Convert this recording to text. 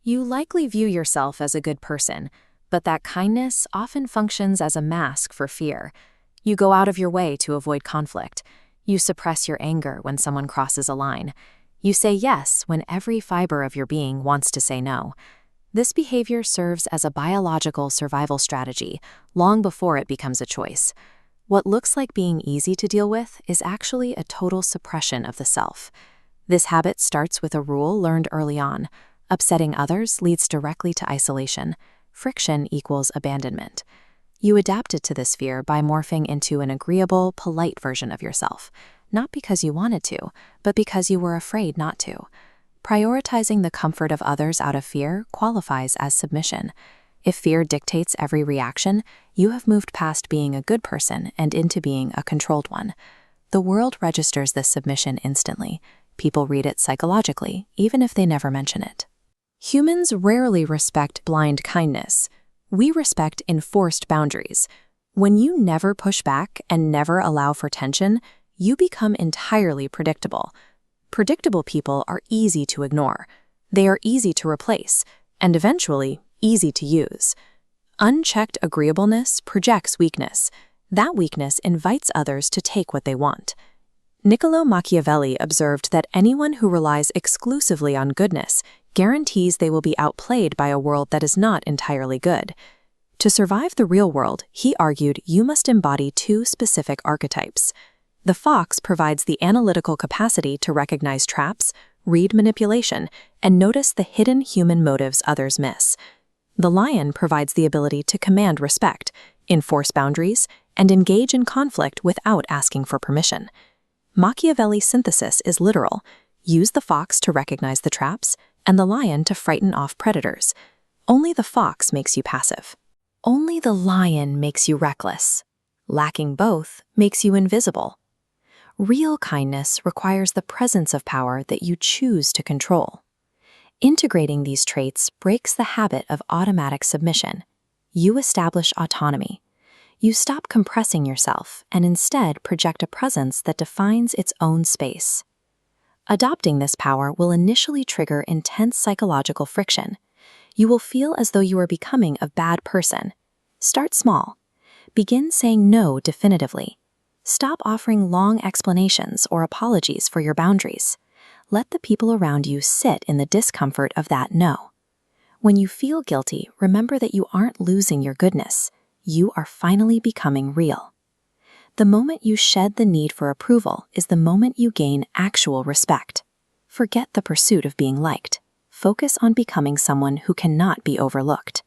You likely view yourself as a good person, but that kindness often functions as a mask for fear. You go out of your way to avoid conflict. You suppress your anger when someone crosses a line. You say yes when every fiber of your being wants to say no. This behavior serves as a biological survival strategy long before it becomes a choice. What looks like being easy to deal with is actually a total suppression of the self. This habit starts with a rule learned early on. Upsetting others leads directly to isolation. Friction equals abandonment. You adapted to this fear by morphing into an agreeable, polite version of yourself, not because you wanted to, but because you were afraid not to. Prioritizing the comfort of others out of fear qualifies as submission. If fear dictates every reaction, you have moved past being a good person and into being a controlled one. The world registers this submission instantly. People read it psychologically, even if they never mention it. Humans rarely respect blind kindness. We respect enforced boundaries. When you never push back and never allow for tension, you become entirely predictable. Predictable people are easy to ignore. They are easy to replace, and eventually, easy to use. Unchecked agreeableness projects weakness. That weakness invites others to take what they want. Niccolò Machiavelli observed that anyone who relies exclusively on goodness guarantees they will be outplayed by a world that is not entirely good. To survive the real world, he argued, you must embody two specific archetypes. The fox provides the analytical capacity to recognize traps, read manipulation, and notice the hidden human motives others miss. The lion provides the ability to command respect, enforce boundaries, and engage in conflict without asking for permission. Machiavelli's synthesis is literal. Use the fox to recognize the traps, and the lion to frighten off predators. Only the fox makes you passive. Only the lion makes you reckless. Lacking both makes you invisible. Real kindness requires the presence of power that you choose to control. Integrating these traits breaks the habit of automatic submission. You establish autonomy. You stop compressing yourself and instead project a presence that defines its own space. Adopting this power will initially trigger intense psychological friction. You will feel as though you are becoming a bad person. Start small. Begin saying no definitively. Stop offering long explanations or apologies for your boundaries. Let the people around you sit in the discomfort of that no. When you feel guilty, remember that you aren't losing your goodness. You are finally becoming real. The moment you shed the need for approval is the moment you gain actual respect. Forget the pursuit of being liked. Focus on becoming someone who cannot be overlooked.